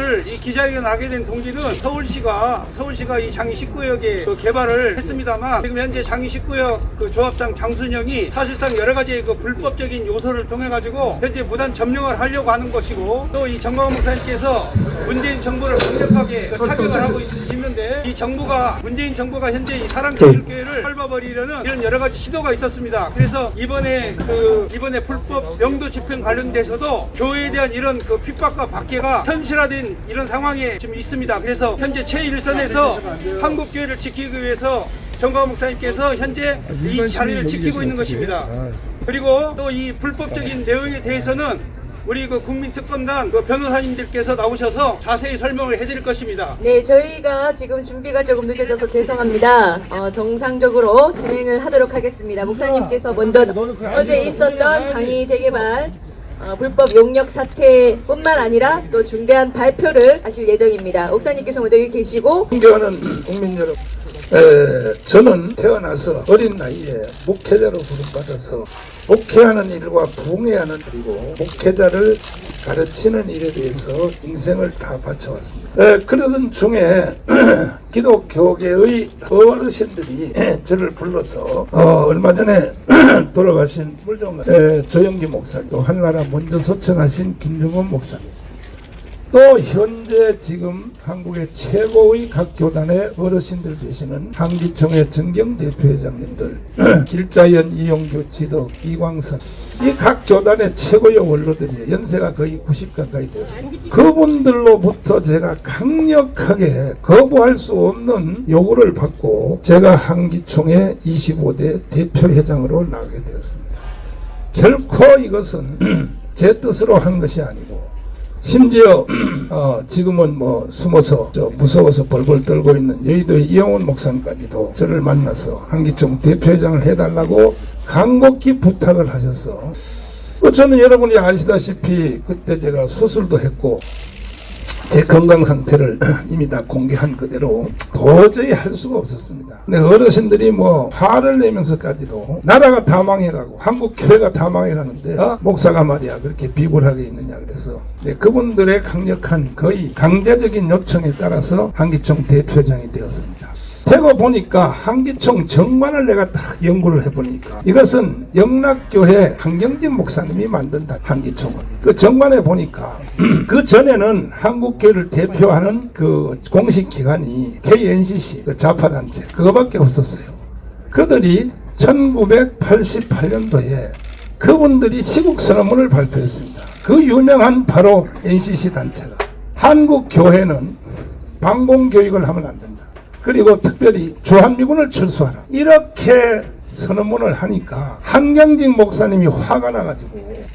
오늘 이 기자회견 하게 된 동기는 서울시가 이 장이 19역에 그 개발을 했습니다만 지금 현재 장이 19역 그 조합장 장순영이 사실상 여러 가지 그 불법적인 요소를 통해 가지고 현재 무단 점령을 하려고 하는 것이고, 또 이 정광훈 목사님께서 문재인 정부를 강력하게 타격을 하고 있는데, 이 정부가 문재인 정부가 현재 이 사랑제일교회를 밟아버리려는 이런 여러 가지 시도가 있었습니다. 그래서 이번에 불법 명도 집행 관련돼서도 교회에 대한 이런 그 핍박과 박해가 현실화된 이런 상황에 지금 있습니다. 그래서 현재 최일선에서 한국교회를 지키기 위해서 정광훈 목사님께서 현재 이 자리를 지키고 있는 것입니다. 그리고 또 이 불법적인 내용에 대해서는 우리 그 국민특검단 그 변호사님들께서 나오셔서 자세히 설명을 해드릴 것입니다. 네, 저희가 지금 준비가 조금 늦어져서 죄송합니다. 정상적으로 진행을 하도록 하겠습니다. 목사님께서 먼저 어제 있었던 장이 재개발 불법 용역 사태뿐만 아니라 또 중대한 발표를 하실 예정입니다. 목사님께서 먼저 여기 계시고. 존경하는 국민 여러분, 저는 태어나서 어린 나이에 목회자로 부름받아서 목회하는 일과 부흥회하는, 그리고 목회자를 가르치는 일에 대해서 인생을 다 바쳐왔습니다. 그러던 중에 기독교계의 어르신들이 저를 불러서 얼마 전에 돌아가신 물정 조영기 목사님, 또 한나라 먼저 소천하신 김중원 목사님, 또 현재 지금 한국의 최고의 각 교단의 어르신들 되시는 한기총회 정경 대표회장님들, 길자연, 이용규, 지덕, 이광선, 이 각 교단의 최고의 원로들이 연세가 거의 90 가까이 되었습니다. 그분들로부터 제가 강력하게 거부할 수 없는 요구를 받고 제가 한기총회 25대 대표회장으로 나가게 되었습니다. 결코 이것은 제 뜻으로 한 것이 아니고, 심지어 지금은 뭐 숨어서 무서워서 벌벌 떨고 있는 여의도의 이영훈 목사님까지도 저를 만나서 한기총 대표회장을 해달라고 간곡히 부탁을 하셔서, 저는 여러분이 아시다시피 그때 제가 수술도 했고 제 건강 상태를 이미 다 공개한 그대로 도저히 할 수가 없었습니다. 근데 어르신들이 뭐 화를 내면서까지도 나라가 다 망해가고 한국 교회가 다 망해가는데 목사가 말이야 그렇게 비굴하게 있느냐, 그래서 그분들의 강력한 거의 강제적인 요청에 따라서 한기총 대표장이 되었습니다. 되고 보니까 한기총 정관을 내가 딱 연구를 해보니까 이것은 영락교회 한경진 목사님이 만든 한기총을, 그 정관에 보니까 그 전에는 한국교회를 대표하는 그 공식 기관이 KNCC 그 좌파단체 그거밖에 없었어요. 그들이 1988년도에 그분들이 시국선언문을 발표했습니다. 그 유명한 바로 NCC 단체가 한국교회는 방공교육을 하면 안 된다, 그리고 특별히 주한미군을 철수하라, 이렇게 선언문을 하니까 한경직 목사님이 화가 나가지고,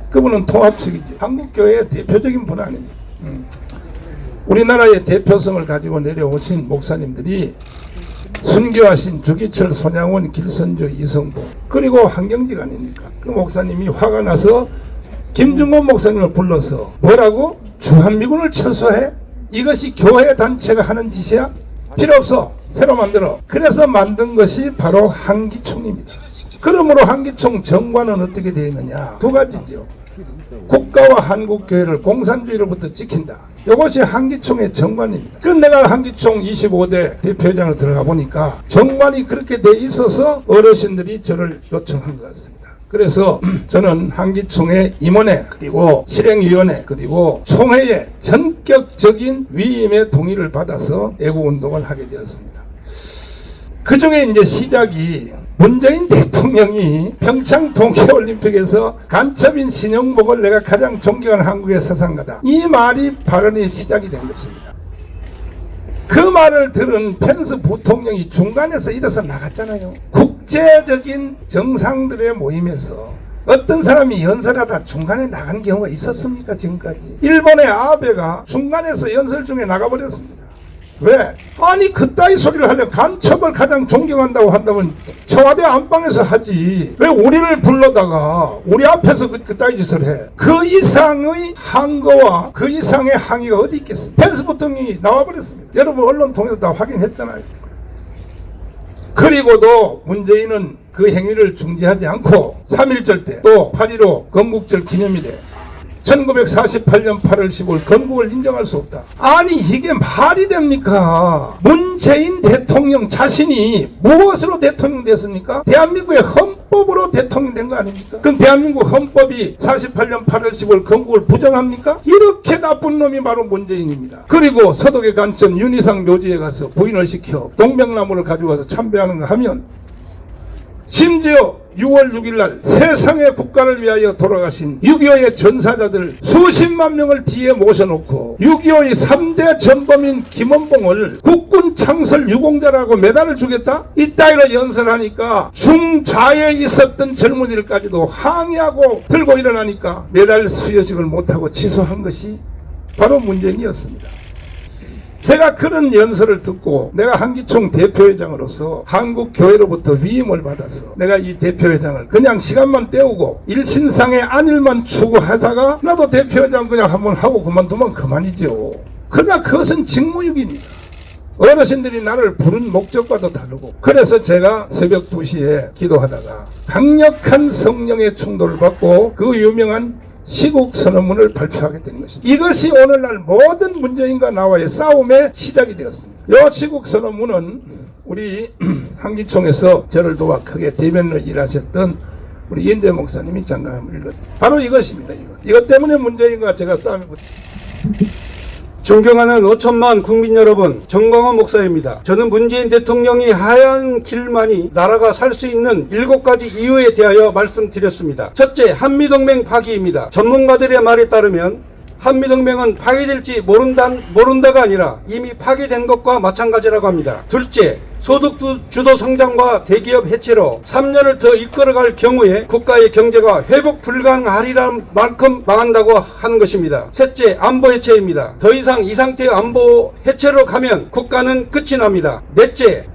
그분은 통합 측이죠. 한국교회의 대표적인 분 아닙니까? 우리나라의 대표성을 가지고 내려오신 목사님들이 순교하신 주기철, 손양원, 길선조, 이성보, 그리고 한경직 아닙니까? 그 목사님이 화가 나서 김중원 목사님을 불러서 뭐라고? 주한미군을 철수해? 이것이 교회 단체가 하는 짓이야? 필요 없어, 새로 만들어. 그래서 만든 것이 바로 한기총입니다. 그러므로 한기총 정관은 어떻게 되어 있느냐? 두 가지죠. 국가와 한국교회를 공산주의로부터 지킨다, 이것이 한기총의 정관입니다. 그 내가 한기총 25대 대표회장으로 들어가 보니까 정관이 그렇게 돼 있어서 어르신들이 저를 요청한 것 같습니다. 그래서 저는 한기총의 임원회, 그리고 실행위원회, 그리고 총회의 전격적인 위임의 동의를 받아서 애국운동을 하게 되었습니다. 그 중에 이제 시작이 문재인 대통령이 평창 동계올림픽에서 간첩인 신영복을 내가 가장 존경하는 한국의 사상가다, 이 말이 발언이 시작이 된 것입니다. 그 말을 들은 펜스 부통령이 중간에서 일어서 나갔잖아요. 국제적인 정상들의 모임에서 어떤 사람이 연설하다 중간에 나간 경우가 있었습니까? 지금까지. 일본의 아베가 중간에서 연설 중에 나가버렸습니다. 왜? 아니 그따위 소리를 하려면 간첩을 가장 존경한다고 한다면 청와대 안방에서 하지, 왜 우리를 불러다가 우리 앞에서 그따위 짓을 해? 그 이상의 항거와 그 이상의 항의가 어디 있겠습니까? 펜스 부통령이 나와버렸습니다. 여러분 언론 통해서 다 확인했잖아요. 그리고도 문재인은 그 행위를 중지하지 않고 3.1절 때, 또 8.15 건국절 기념일에 1948년 8월 15일 건국을 인정할 수 없다. 아니 이게 말이 됩니까? 문재인 대통령 자신이 무엇으로 대통령 됐습니까? 대한민국의 헌법으로 대통령 된 거 아닙니까? 그럼 대한민국 헌법이 48년 8월 15일 건국을 부정합니까? 이렇게 나쁜 놈이 바로 문재인입니다. 그리고 서독의 간천 윤희상 묘지에 가서 부인을 시켜 동백나무를 가져와서 참배하는 거 하면, 심지어 6월 6일 날 세상의 국가를 위하여 돌아가신 6.25의 전사자들 수십만 명을 뒤에 모셔놓고 6.25의 3대 전범인 김원봉을 국군 창설 유공자라고 메달을 주겠다? 이따위로 연설하니까 중좌에 있었던 젊은이들까지도 항의하고 들고 일어나니까 메달 수여식을 못하고 취소한 것이 바로 문재인이었습니다. 제가 그런 연설을 듣고 내가 한기총 대표회장으로서 한국교회로부터 위임을 받아서 내가 이 대표회장을 그냥 시간만 때우고 일신상의 안일만 추구하다가 나도 대표회장 그냥 한번 하고 그만두면 그만이죠. 그러나 그것은 직무유기입니다. 어르신들이 나를 부른 목적과도 다르고, 그래서 제가 새벽 2시에 기도하다가 강력한 성령의 충돌을 받고 그 유명한 시국 선언문을 발표하게 된 것입니다. 이것이 오늘날 모든 문재인과 나와의 싸움의 시작이 되었습니다. 이 시국 선언문은 우리 한기총에서 저를 도와 크게 대면으로 일하셨던 우리 이은재 목사님이 장관을 읽었죠. 바로 이것입니다. 이것 때문에 문재인과 제가 싸움이 붙었습니다. 존경하는 5천만 국민 여러분, 정광훈 목사입니다. 저는 문재인 대통령이 하얀 길만이 나라가 살 수 있는 7가지 이유에 대하여 말씀드렸습니다. 첫째, 한미동맹 파기입니다. 전문가들의 말에 따르면 한미동맹은 파기될지 모른다가 아니라 이미 파기된 것과 마찬가지라고 합니다. 둘째, 소득 주도 성장과 대기업 해체로 3년을 더 이끌어갈 경우에 국가의 경제가 회복 불가능하리란 만큼 망한다고 하는 것입니다. 셋째, 안보 해체입니다. 더 이상 이 상태의 안보 해체로 가면 국가는 끝이 납니다. 넷째,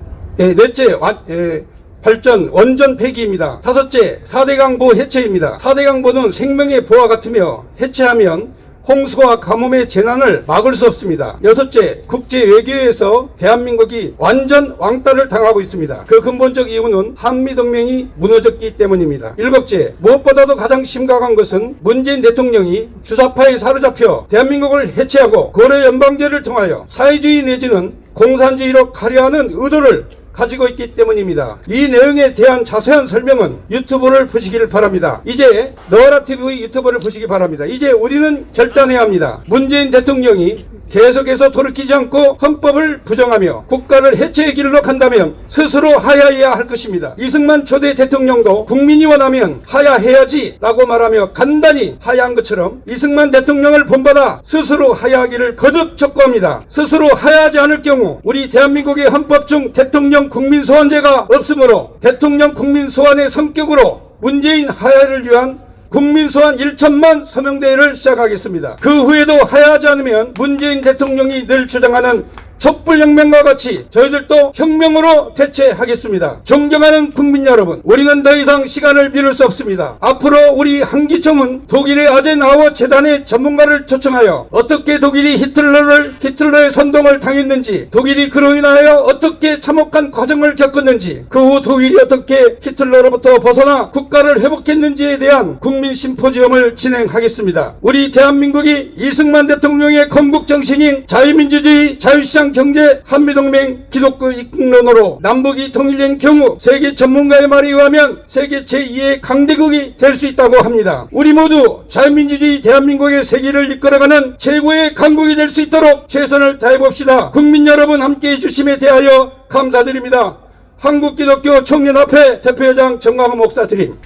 발전 원전 폐기입니다. 다섯째, 4대강 보호 해체입니다. 4대강 보호는 생명의 보호와 같으며 해체하면 홍수와 가뭄의 재난을 막을 수 없습니다. 여섯째, 국제 외교에서 대한민국이 완전 왕따를 당하고 있습니다. 그 근본적 이유는 한미동맹이 무너졌기 때문입니다. 일곱째, 무엇보다도 가장 심각한 것은 문재인 대통령이 주사파에 사로잡혀 대한민국을 해체하고 고려 연방제를 통하여 사회주의 내지는 공산주의로 가려하는 의도를 가지고 있기 때문입니다. 이 내용에 대한 자세한 설명은 유튜브를 보시기를 바랍니다. 이제 너라TV 유튜브를 보시기 바랍니다. 이제 우리는 결단해야 합니다. 문재인 대통령이 계속해서 돌이키지 않고 헌법을 부정하며 국가를 해체의 길로 간다면 스스로 하야해야 할 것입니다. 이승만 초대 대통령도 국민이 원하면 하야해야지 라고 말하며 간단히 하야한 것처럼 이승만 대통령을 본받아 스스로 하야하기를 거듭 촉구합니다. 스스로 하야하지 않을 경우 우리 대한민국의 헌법 중 대통령 국민 소환제가 없으므로 대통령 국민 소환의 성격으로 문재인 하야를 위한 국민소환 1천만 서명대회를 시작하겠습니다. 그 후에도 하야하지 않으면 문재인 대통령이 늘 주장하는 촛불혁명과 같이 저희들도 혁명으로 대체하겠습니다. 존경하는 국민 여러분, 우리는 더 이상 시간을 미룰 수 없습니다. 앞으로 우리 한기총은 독일의 아젠하워 재단의 전문가를 초청하여 어떻게 독일이 히틀러의 선동을 당했는지, 독일이 그로 인하여 어떻게 참혹한 과정을 겪었는지, 그 후 독일이 어떻게 히틀러로부터 벗어나 국가를 회복했는지에 대한 국민 심포지엄을 진행하겠습니다. 우리 대한민국이 이승만 대통령의 건국 정신인 자유민주주의, 자유시장 경제, 한미동맹, 기독교 이국론으로 남북이 통일된 경우 세계 전문가의 말에 의하면 세계 제2의 강대국이 될 수 있다고 합니다. 우리 모두 자유민주주의 대한민국의 세계를 이끌어가는 최고의 강국이 될 수 있도록 최선을 다해봅시다. 국민 여러분 함께해 주심에 대하여 감사드립니다. 한국기독교 청년협회 대표회장 정광훈 목사 드림.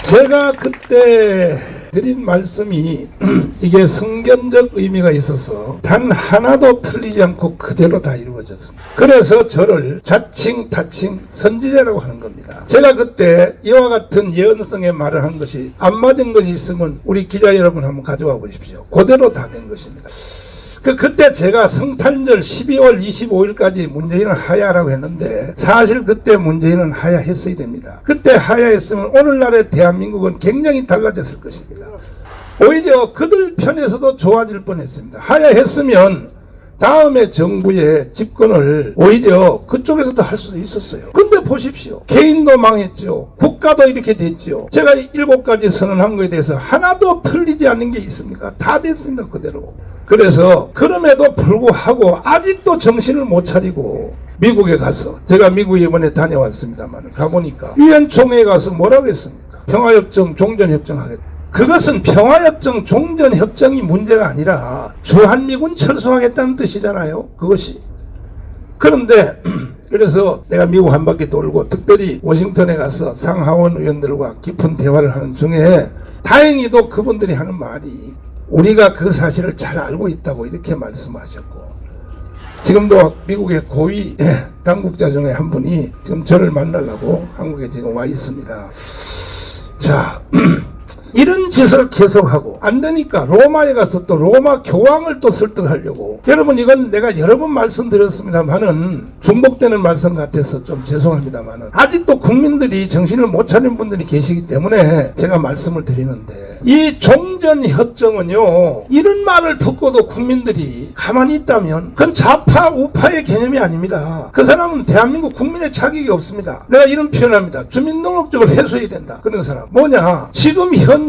제가 그때 드린 말씀이 이게 성견적 의미가 있어서 단 하나도 틀리지 않고 그대로 다 이루어졌습니다. 그래서 저를 자칭 타칭 선지자라고 하는 겁니다. 제가 그때 이와 같은 예언성의 말을 한 것이 안 맞은 것이 있으면 우리 기자 여러분 한번 가져와 보십시오. 그대로 다 된 것입니다. 그때 제가 성탄절 12월 25일까지 문재인은 하야라고 했는데 사실 그때 문재인은 하야했어야 됩니다. 그때 하야했으면 오늘날의 대한민국은 굉장히 달라졌을 것입니다. 오히려 그들 편에서도 좋아질 뻔했습니다. 하야했으면 다음에 정부의 집권을 오히려 그쪽에서도 할 수도 있었어요. 근데 보십시오. 개인도 망했죠. 국가도 이렇게 됐죠. 제가 7가지 선언한 거에 대해서 하나도 틀리지 않는 게 있습니까? 다 됐습니다. 그대로. 그래서 그럼에도 불구하고 아직도 정신을 못 차리고 미국에 가서, 제가 미국에 이번에 다녀왔습니다만 가보니까 유엔 총회에 가서 뭐라고 했습니까? 평화협정, 종전협정 하겠다. 그것은 평화협정, 종전협정이 문제가 아니라 주한미군 철수하겠다는 뜻이잖아요. 그것이. 그런데 그래서 내가 미국 한 바퀴 돌고 특별히 워싱턴에 가서 상하원 의원들과 깊은 대화를 하는 중에 다행히도 그분들이 하는 말이 우리가 그 사실을 잘 알고 있다고 이렇게 말씀하셨고, 지금도 미국의 고위 당국자 중에 한 분이 지금 저를 만나려고 한국에 지금 와 있습니다. 자, 이런 짓을 계속하고 안 되니까 로마에 가서 또 로마 교황을 또 설득하려고. 여러분, 이건 내가 여러 번 말씀드렸습니다만은 중복되는 말씀 같아서 좀 죄송합니다만은 아직도 국민들이 정신을 못 차린 분들이 계시기 때문에 제가 말씀을 드리는데, 이 종전협정은요, 이런 말을 듣고도 국민들이 가만히 있다면 그건 좌파 우파의 개념이 아닙니다. 그 사람은 대한민국 국민의 자격이 없습니다. 내가 이런 표현합니다. 주민등록증을 회수해야 된다. 그런 사람 뭐냐, 지금 현재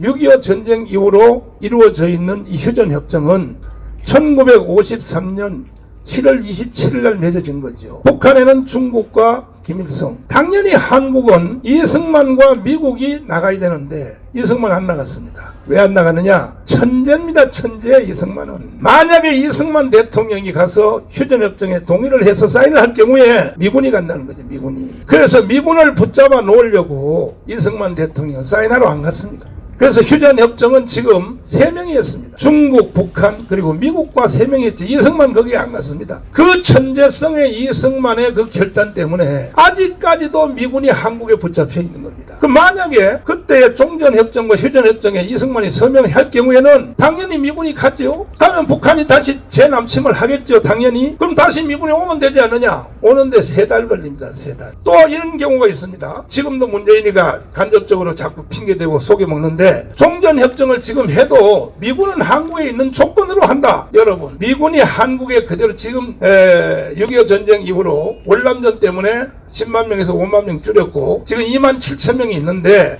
6.25 전쟁 이후로 이루어져 있는 이 휴전협정은 1953년 7월 27일 날 맺어진 거죠. 북한에는 중국과 김일성, 당연히 한국은 이승만과 미국이 나가야 되는데 이승만 안 나갔습니다. 왜 안 나가느냐? 천재입니다. 천재. 이승만은. 만약에 이승만 대통령이 가서 휴전협정에 동의를 해서 사인을 할 경우에 미군이 간다는 거죠. 미군이. 그래서 미군을 붙잡아 놓으려고 이승만 대통령은 사인하러 안 갔습니다. 그래서 휴전협정은 지금 3명이었습니다. 중국, 북한, 그리고 미국과 3명이었죠. 이승만 거기에 안 갔습니다. 그 천재성의 이승만의 그 결단 때문에 아직까지도 미군이 한국에 붙잡혀 있는 겁니다. 그 만약에 그때 종전협정과 휴전협정에 이승만이 서명할 경우에는 당연히 미군이 갔죠. 가면 북한이 다시 재남침을 하겠죠. 당연히. 그럼 다시 미군이 오면 되지 않느냐? 오는데 3달 걸립니다. 3달. 또 이런 경우가 있습니다. 지금도 문재인이가 간접적으로 자꾸 핑계대고 속여먹는데, 종전협정을 지금 해도 미군은 한국에 있는 조건으로 한다. 여러분, 미군이 한국에 그대로 지금 6.25 전쟁 이후로 월남전 때문에 10만 명에서 5만 명 줄였고 지금 2만 7천 명이 있는데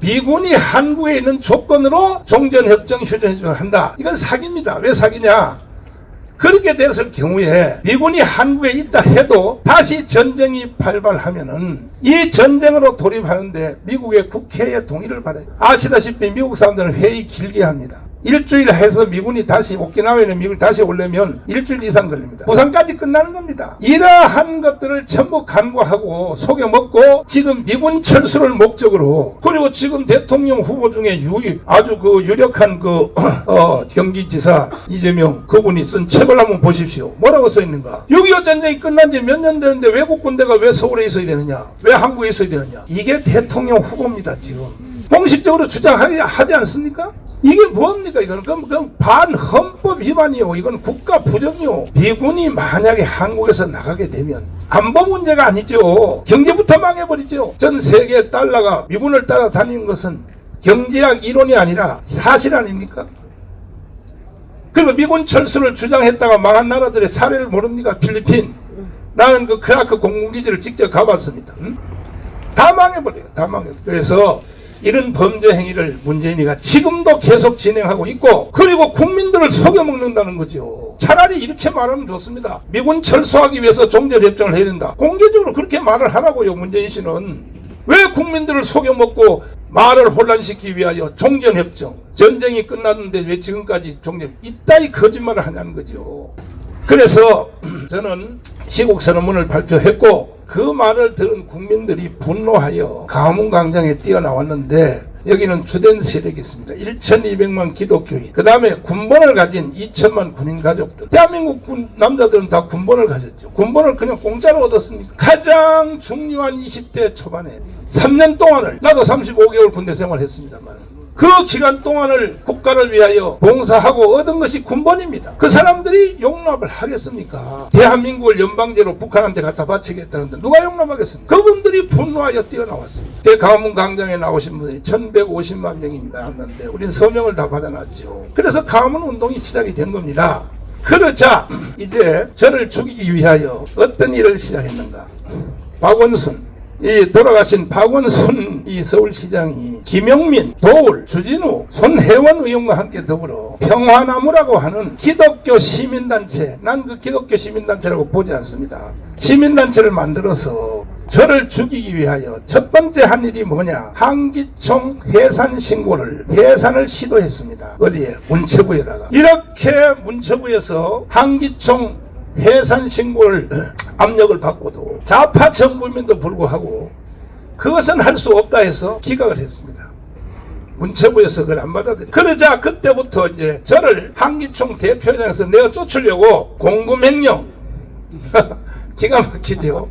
미군이 한국에 있는 조건으로 종전협정, 휴전협정을 한다. 이건 사기입니다. 왜 사기냐? 그렇게 됐을 경우에 미군이 한국에 있다 해도 다시 전쟁이 발발하면은 이 전쟁으로 돌입하는데 미국의 국회의 동의를 받아요. 아시다시피 미국 사람들은 회의 길게 합니다. 일주일 해서 미군이 다시, 오키나와에는 미군이 다시 오려면 일주일 이상 걸립니다. 부산까지 끝나는 겁니다. 이러한 것들을 전부 간과하고 속여먹고 지금 미군 철수를 목적으로, 그리고 지금 대통령 후보 중에 아주 그 유력한 경기지사 이재명 그분이 쓴 책을 한번 보십시오. 뭐라고 써있는가? 6.25 전쟁이 끝난 지 몇 년 되는데 외국 군대가 왜 서울에 있어야 되느냐? 왜 한국에 있어야 되느냐? 이게 대통령 후보입니다. 지금 공식적으로 주장하지 않습니까? 이게 뭡니까? 이거는 그건 반헌법 위반이요. 이건 국가 부정이요. 미군이 만약에 한국에서 나가게 되면 안보 문제가 아니죠. 경제부터 망해버리죠. 전 세계 달러가 미군을 따라다니는 것은 경제학 이론이 아니라 사실 아닙니까? 그리고 미군 철수를 주장했다가 망한 나라들의 사례를 모릅니까? 필리핀. 나는 그 크라크 공군기지를 직접 가봤습니다. 다 망해버려요. 다 망해버려요. 그래서 이런 범죄 행위를 문재인이가 지금도 계속 진행하고 있고, 그리고 국민들을 속여먹는다는 거죠. 차라리 이렇게 말하면 좋습니다. 미군 철수하기 위해서 종전협정을 해야 된다. 공개적으로 그렇게 말을 하라고요. 문재인 씨는 왜 국민들을 속여먹고 말을 혼란시키기 위하여 종전협정, 전쟁이 끝났는데 왜 지금까지 이따위 거짓말을 하냐는 거죠. 그래서 저는 시국선언문을 발표했고, 그 말을 들은 국민들이 분노하여 가문광장에 뛰어나왔는데, 여기는 주된 세력이 있습니다. 1200만 기독교인, 그 다음에 군번을 가진 2000만 군인 가족들. 대한민국 남자들은 다 군번을 가졌죠. 군번을 그냥 공짜로 얻었습니까? 가장 중요한 20대 초반에 3년 동안을, 나도 35개월 군대 생활했습니다만 그 기간 동안을 국가를 위하여 봉사하고 얻은 것이 군번입니다. 그 사람들이 용납을 하겠습니까? 대한민국을 연방제로 북한한테 갖다 바치겠다는데 누가 용납하겠습니까? 그분들이 분노하여 뛰어나왔습니다. 대가문 광장에 나오신 분들이 1150만 명이 나왔는데 우린 서명을 다 받아놨죠. 그래서 가문 운동이 시작이 된 겁니다. 그러자 이제 저를 죽이기 위하여 어떤 일을 시작했는가? 박원순, 이 돌아가신 박원순 이 서울시장이 김용민, 도울, 주진우, 손혜원 의원과 함께 더불어 평화나무라고 하는 기독교 시민단체, 난 그 기독교 시민단체라고 보지 않습니다. 시민단체를 만들어서 저를 죽이기 위하여 첫 번째 한 일이 뭐냐, 한기총 해산 신고를, 해산을 시도했습니다. 어디에? 문체부에다가. 이렇게 문체부에서 한기총 해산 신고를 압력을 받고도 좌파 정부임에도 불구하고 그것은 할 수 없다 해서 기각을 했습니다. 문체부에서 그걸 안 받아들여. 그러자 그때부터 이제 저를 한기총 대표장에서 내가 쫓으려고 공금횡령 기가 막히죠.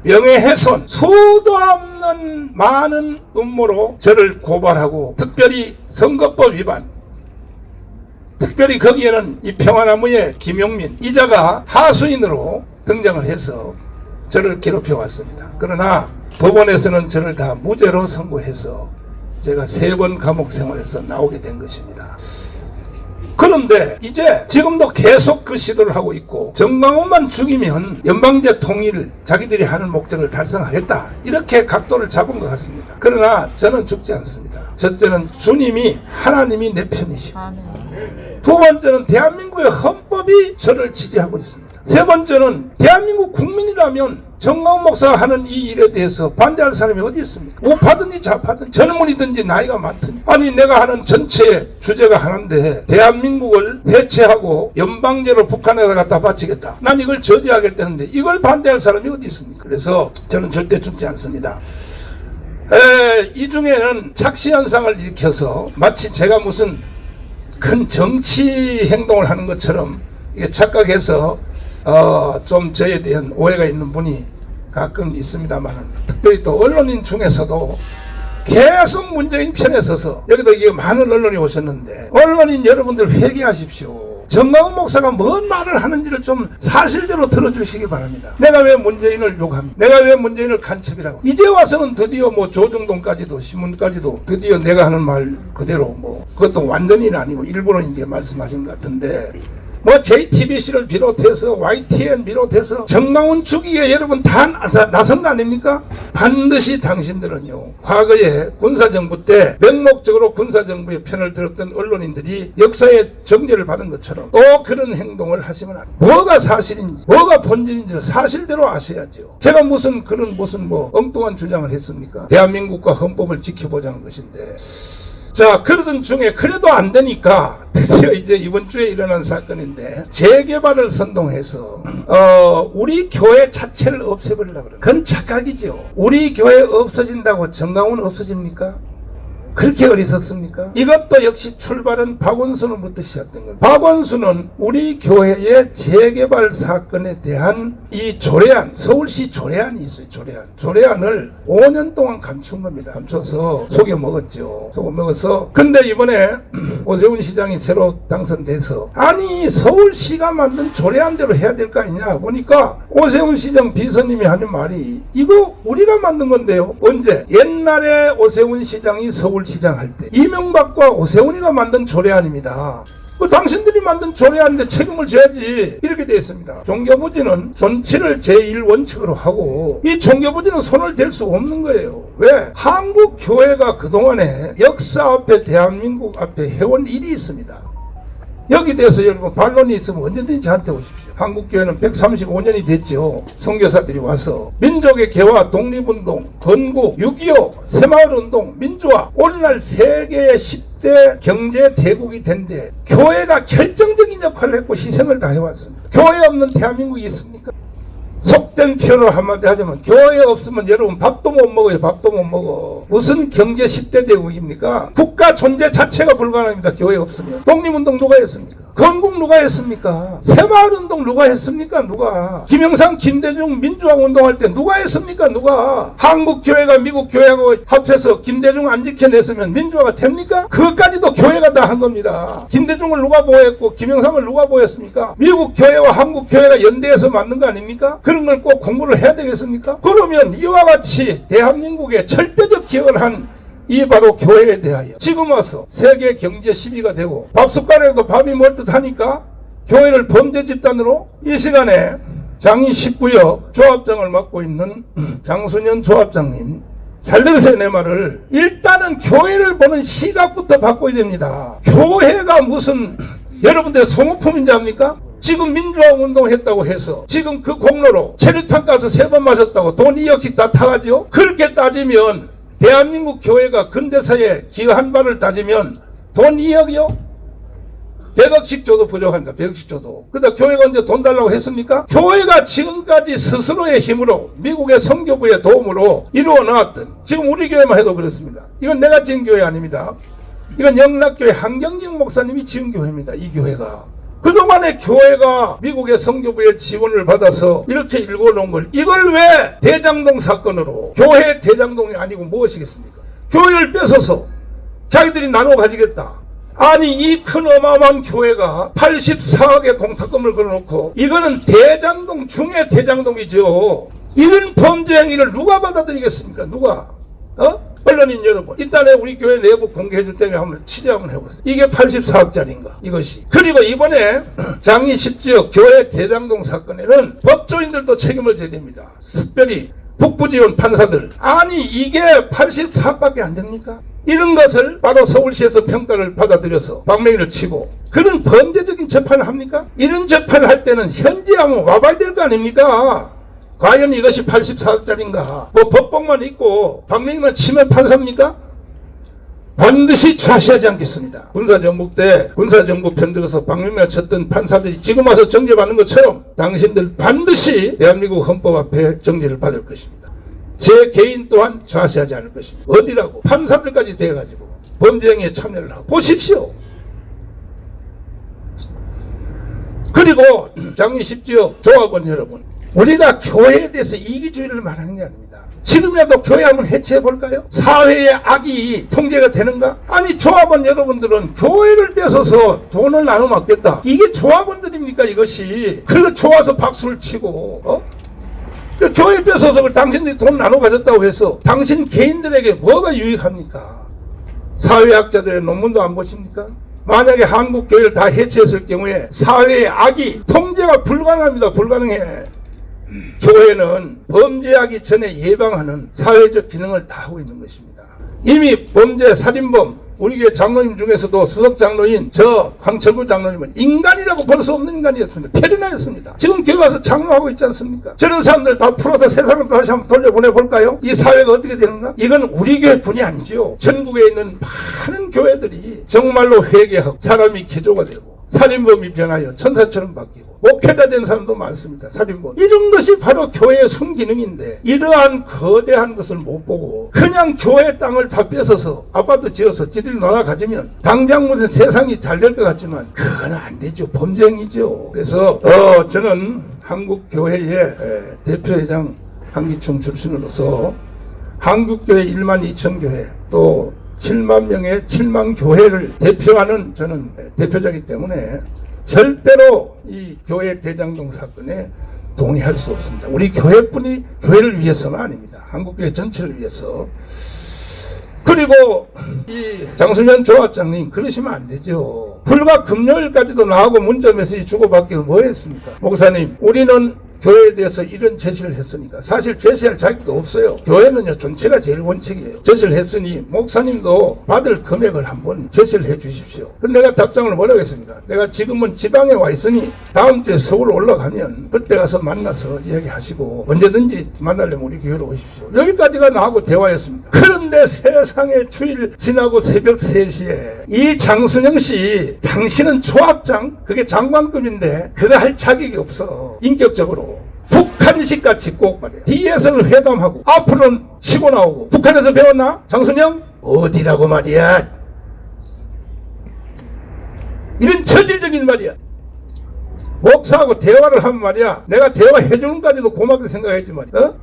명예훼손, 수도 없는 많은 음모로 저를 고발하고, 특별히 선거법 위반, 특별히 거기에는 이 평화나무의 김용민 이자가 하수인으로 등장을 해서 저를 괴롭혀 왔습니다. 그러나 법원에서는 저를 다 무죄로 선고해서 제가 3번 감옥 생활에서 나오게 된 것입니다. 그런데 이제 지금도 계속 그 시도를 하고 있고, 정광훈만 죽이면 연방제 통일을 자기들이 하는 목적을 달성하겠다, 이렇게 각도를 잡은 것 같습니다. 그러나 저는 죽지 않습니다. 첫째는 주님이, 하나님이 내 편이시오. 두 번째는 대한민국의 헌법이 저를 지지하고 있습니다. 세 번째는 대한민국 국민이라면 정광훈 목사가 하는 이 일에 대해서 반대할 사람이 어디 있습니까? 우파든지 좌파든지 젊은이든지 나이가 많든지. 아니, 내가 하는 전체 주제가 하나인데 대한민국을 해체하고 연방제로 북한에다 갖다 바치겠다, 난 이걸 저지하겠다는데 이걸 반대할 사람이 어디 있습니까? 그래서 저는 절대 죽지 않습니다. 이 중에는 착시현상을 일으켜서 마치 제가 무슨 큰 정치 행동을 하는 것처럼 이게 착각해서 좀 저에 대한 오해가 있는 분이 가끔 있습니다만, 특별히 또 언론인 중에서도 계속 문재인 편에 서서, 여기도 이게 많은 언론이 오셨는데, 언론인 여러분들 회개하십시오. 정광훈 목사가 뭔 말을 하는지를 좀 사실대로 들어주시기 바랍니다. 내가 왜 문재인을 욕합니까? 내가 왜 문재인을 간첩이라고? 이제 와서는 드디어 뭐 조정동까지도, 신문까지도 드디어 내가 하는 말 그대로, 뭐 그것도 완전히는 아니고 일부러 이제 말씀하신 것 같은데, 뭐 JTBC를 비롯해서 YTN 비롯해서 정광훈 죽이기에 여러분 다 나선 거 아닙니까? 반드시 당신들은요, 과거에 군사정부 때 맹목적으로 군사정부의 편을 들었던 언론인들이 역사의 정죄를 받은 것처럼 또 그런 행동을 하시면 뭐가 사실인지 뭐가 본질인지 사실대로 아셔야죠. 제가 무슨 뭐 엉뚱한 주장을 했습니까? 대한민국과 헌법을 지켜보자는 것인데, 자, 그러던 중에 그래도 안 되니까 드디어 이제 이번 주에 일어난 사건인데, 재개발을 선동해서 우리 교회 자체를 없애버리려고 그래요. 그건 착각이죠. 우리 교회 없어진다고 정광훈 없어집니까? 그렇게 어리석습니까? 이것도 역시 출발은 박원순으로부터 시작된 겁니다. 박원순은 우리 교회의 재개발 사건에 대한 이 조례안, 서울시 조례안이 있어요. 조례안을 5년 동안 감춘 겁니다. 감춰서 속여 먹었죠. 속여 먹어서. 근데 이번에 오세훈 시장이 새로 당선돼서, 아니 서울시가 만든 조례안대로 해야 될 거 아니냐 보니까 오세훈 시장 비서님이 하는 말이, 이거 우리가 만든 건데요. 언제? 옛날에 오세훈 시장이 서울시장 할 때 이명박과 오세훈이가 만든 조례안입니다. 당신들이 만든 조례안인데 책임을 져야지, 이렇게 되어 있습니다. 종교부지는 존치를 제1원칙으로 하고, 이 종교부지는 손을 댈 수 없는 거예요. 왜? 한국 교회가 그동안에 역사 앞에, 대한민국 앞에 해온 일이 있습니다. 여기 대해서 여러분 반론이 있으면 언제든지 저한테 오십시오. 한국교회는 135년이 됐죠. 선교사들이 와서 민족의 개화, 독립운동, 건국, 6.25, 새마을운동, 민주화, 오늘날 세계의 10대 경제 대국이 된데 교회가 결정적인 역할을 했고 희생을 다 해왔습니다. 교회 없는 대한민국이 있습니까? 속된 표현으로 한마디 하자면, 교회 없으면 여러분 밥도 못 먹어요. 밥도 못 먹어. 무슨 경제 10대 대국입니까? 국가 존재 자체가 불가능합니다. 교회 없으면. 독립운동 누가 했습니까? 건국 누가 했습니까? 새마을운동 누가 했습니까? 누가? 김영삼, 김대중 민주화 운동할 때 누가 했습니까? 누가? 한국교회가 미국교회하고 합해서 김대중 안 지켜냈으면 민주화가 됩니까? 그것까지도 교회가 다 한 겁니다. 김대중을 누가 보호했고 김영삼을 누가 보호했습니까? 미국교회와 한국교회가 연대해서 만든 거 아닙니까? 그런 걸 꼭 공부를 해야 되겠습니까? 그러면 이와 같이 대한민국의 절대적 기여를 한 이 바로 교회에 대하여 지금 와서 세계 경제 10위가 되고 밥숟가락에도 밥이 멀듯 하니까 교회를 범죄 집단으로 이 시간에 장이 19역 조합장을 맡고 있는 장순현 조합장님, 잘 들으세요. 내 말을. 일단은 교회를 보는 시각부터 바꿔야 됩니다. 교회가 무슨 여러분들 소모품인지 압니까? 지금 민주화 운동했다고 해서 지금 그 공로로 체류탄 가서 3번 마셨다고 돈 2억씩 다 타가죠. 그렇게 따지면 대한민국 교회가 근대사에 기여한 바를 따지면 돈 2억이요? 100억씩 줘도 부족합니다. 100억씩 줘도. 그러다 교회가 언제 돈 달라고 했습니까? 교회가 지금까지 스스로의 힘으로 미국의 선교부의 도움으로 이루어 나왔던, 지금 우리 교회만 해도 그렇습니다. 이건 내가 지은 교회 아닙니다. 이건 영락교회 한경직 목사님이 지은 교회입니다. 이 교회가. 그동안에 교회가 미국의 선교부의 지원을 받아서 이렇게 일궈놓은 걸, 이걸 왜 대장동 사건으로, 교회 대장동이 아니고 무엇이겠습니까? 교회를 뺏어서 자기들이 나눠 가지겠다. 아니, 이 큰 어마어마한 교회가 84억의 공탁금을 걸어놓고, 이거는 대장동 중에 대장동이죠. 이런 범죄 행위를 누가 받아들이겠습니까? 누가? 언론인 여러분, 일단에 우리 교회 내부 공개해줄 때에 한번 취재 한번 해보세요. 이게 84억짜리인가, 이것이. 그리고 이번에 장이 10지역 교회 대장동 사건에는 법조인들도 책임을 져야 됩니다. 특별히 북부지원 판사들. 아니, 이게 84억밖에 안 됩니까? 이런 것을 바로 서울시에서 평가를 받아들여서 방맹이를 치고, 그런 범죄적인 재판을 합니까? 이런 재판을 할 때는 현지에 한번 와봐야 될 거 아닙니까? 과연 이것이 84억짜리인가? 뭐 법복만 있고 방맹이만 치면 판사입니까? 반드시 좌시하지 않겠습니다. 군사정복 때 군사정복 편들어서 방맹이만 쳤던 판사들이 지금 와서 정죄받는 것처럼 당신들 반드시 대한민국 헌법 앞에 정죄를 받을 것입니다. 제 개인 또한 좌시하지 않을 것입니다. 어디라고? 판사들까지 돼가지고 범죄행위에 참여를 하고. 보십시오. 그리고 장미 10지역 조합원 여러분, 우리가 교회에 대해서 이기주의를 말하는 게 아닙니다. 지금이라도 교회 한번 해체해 볼까요? 사회의 악이 통제가 되는가? 아니, 조합원 여러분들은 교회를 뺏어서 돈을 나눠 먹겠다. 이게 조합원들입니까, 이것이? 그리고 좋아서 박수를 치고, 그 교회 뺏어서 당신들이 돈 나눠 가졌다고 해서 당신 개인들에게 뭐가 유익합니까? 사회학자들의 논문도 안 보십니까? 만약에 한국 교회를 다 해체했을 경우에 사회의 악이 통제가 불가능합니다. 불가능해. 교회는 범죄하기 전에 예방하는 사회적 기능을 다 하고 있는 것입니다. 이미 범죄, 살인범, 우리 교회 장로님 중에서도 수석 장로인 저 광철구 장로님은 인간이라고 볼 수 없는 인간이었습니다. 페르나였습니다. 지금 교회 와서 장로하고 있지 않습니까? 저런 사람들 다 풀어서 세상을 다시 한번 돌려보내볼까요? 이 사회가 어떻게 되는가? 이건 우리 교회뿐이 아니죠. 전국에 있는 많은 교회들이 정말로 회개하고 사람이 기조가 되고 살인범이 변하여 천사처럼 바뀌고 목회자 된 사람도 많습니다. 살인범. 이런 것이 바로 교회의 순기능인데, 이러한 거대한 것을 못 보고 그냥 교회 땅을 다 뺏어서 아파트 지어서 지들이 놀아 가지면 당장 무슨 세상이 잘 될 것 같지만 그건 안 되죠. 범죄행위죠. 그래서 저는 한국교회의 대표회장 한기총 출신으로서 한국교회 1만 2천 교회 또 7만 명의 7만 교회를 대표하는 저는 대표자이기 때문에 절대로 이 교회 대장동 사건에 동의할 수 없습니다. 우리 교회뿐이 교회를 위해서는 아닙니다. 한국교회 전체를 위해서. 그리고 이 장순현 조합장님, 그러시면 안 되죠. 불과 금요일까지도 나하고 문자 메시지 주고받기 뭐 했습니까? 목사님, 우리는 교회에 대해서 이런 제시를 했으니까, 사실 제시할 자격도 없어요. 교회는요, 전체가 제일 원칙이에요. 제시를 했으니 목사님도 받을 금액을 한번 제시를 해 주십시오. 근데 내가 답장을 뭐라고 했습니까? 내가 지금은 지방에 와 있으니 다음 주에 서울 올라가면 그때 가서 만나서 이야기하시고 언제든지 만나려면 우리 교회로 오십시오. 여기까지가 나하고 대화였습니다. 그런데 세상에 주일 지나고 새벽 3시에 이 장순영 씨, 당신은 조합장, 그게 장관급인데 그거 할 자격이 없어. 인격적으로 북한식 같이 꼭 말이야. 뒤에서는 회담하고 앞으로는 치고 나오고. 북한에서 배웠나? 장순영? 어디라고 말이야. 이런 저질적인 말이야. 목사하고 대화를 하면 말이야, 내가 대화해주는까지도 고맙게 생각했지 말이야.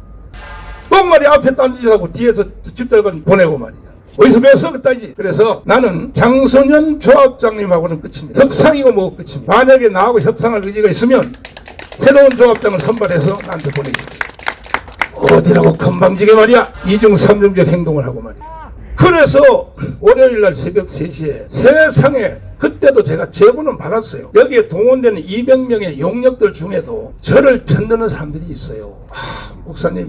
꼭 말이야, 앞에 딴짓하고 뒤에서 집사관 보내고 말이야. 어디서 배웠어? 그따지. 그래서 나는 장순현 조합장님하고는 끝입니다. 협상이고 뭐 끝입니다. 만약에 나하고 협상할 의지가 있으면 새로운 조합장을 선발해서 나한테 보내십시오. 어디라고 건방지게 말이야. 이중 삼중적 행동을 하고 말이야. 그래서 월요일날 새벽 3시에 세상에 그때도 제가 제보는 받았어요. 여기에 동원되는 200명의 용역들 중에도 저를 편드는 사람들이 있어요. 목사님,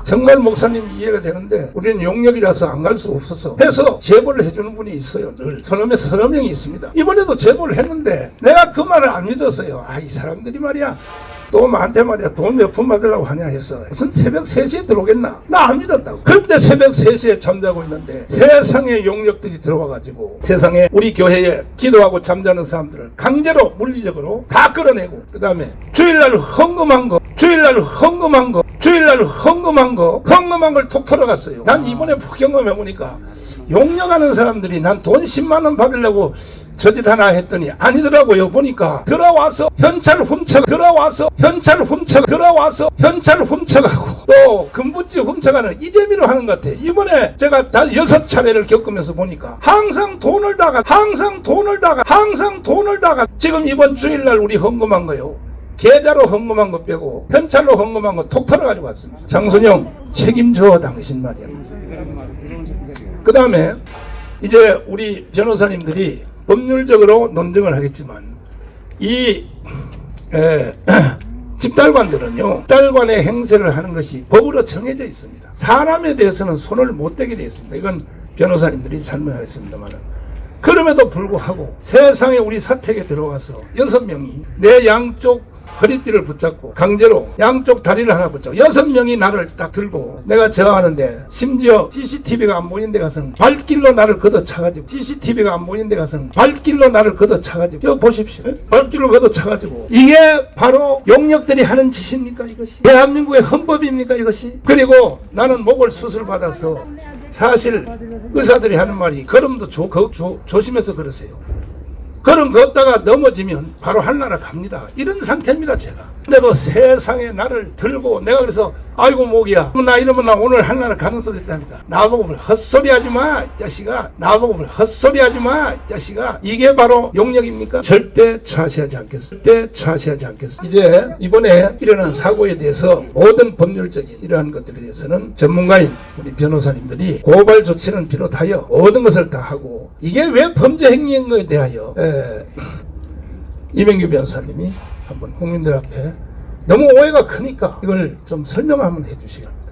정말 목사님 이해가 되는데 우리는 용역이라서 안 갈 수 없어서 해서 제보를 해주는 분이 있어요. 늘 서너 명이 있습니다. 이번에도 제보를 했는데 내가 그 말을 안 믿었어요. 이 사람들이 말이야 또 나한테 말이야 돈 몇 푼 받으려고 하냐 했어. 무슨 새벽 3시에 들어오겠나? 나 안 믿었다고. 그런데 새벽 3시에 잠자고 있는데 세상에 용역들이 들어와가지고 세상에 우리 교회에 기도하고 잠자는 사람들을 강제로 물리적으로 다 끌어내고 그 다음에 주일날 헌금한 거 헌금한 걸 톡 털어갔어요. 난 이번에 경험해 보니까 용역하는 사람들이 난 돈 10만원 받으려고 저짓 하나 했더니 아니더라고요. 보니까 들어와서 현찰 훔쳐가고 또 금부지 훔쳐가는 이 재미로 하는 것 같아. 이번에 제가 다 6차례를 겪으면서 보니까 항상 돈을 다가 지금 이번 주일날 우리 헌금한 거요. 계좌로 헌금한 거 빼고 현찰로 헌금한 거 톡 털어가지고 왔습니다. 장순영 책임져 당신 말이야. 그 다음에 이제 우리 변호사님들이 법률적으로 논쟁을 하겠지만 이 집달관들은요 집달관의 행세를 하는 것이 법으로 정해져 있습니다. 사람에 대해서는 손을 못 대게 되어 있습니다. 이건 변호사님들이 설명하겠습니다만 그럼에도 불구하고 세상에 우리 사택에 들어와서 6명이 내 양쪽 허리띠를 붙잡고 강제로 양쪽 다리를 하나 붙잡고 6명이 나를 딱 들고 내가 저항하는데 심지어 CCTV가 안 보이는 데 가서는 발길로 나를 걷어차가지고 여기 보십시오. 발길로 걷어차가지고 이게 바로 용역들이 하는 짓입니까 이것이? 대한민국의 헌법입니까 이것이? 그리고 나는 목을 수술받아서 사실 의사들이 하는 말이 걸음도 조심해서 걸으세요. 걸음 걷다가 넘어지면 바로 하늘나라 갑니다. 이런 상태입니다 제가. 근데도 세상에 나를 들고 내가 그래서 아이고 목이야 나 이러면 나 오늘 하늘나라 가는 소리 했다니까. 나보고 헛소리 하지마 이 자식아. 이게 바로 용역입니까? 절대 좌시하지 않겠어. 이제 이번에 일어난 사고에 대해서 모든 법률적인 이러한 것들에 대해서는 전문가인 우리 변호사님들이 고발 조치는 비롯하여 모든 것을 다 하고 이게 왜 범죄 행위인 것에 대하여 이명규 변호사님이 한번 국민들 앞에 너무 오해가 크니까 이걸 좀 설명 한번 해주시기 바랍니다.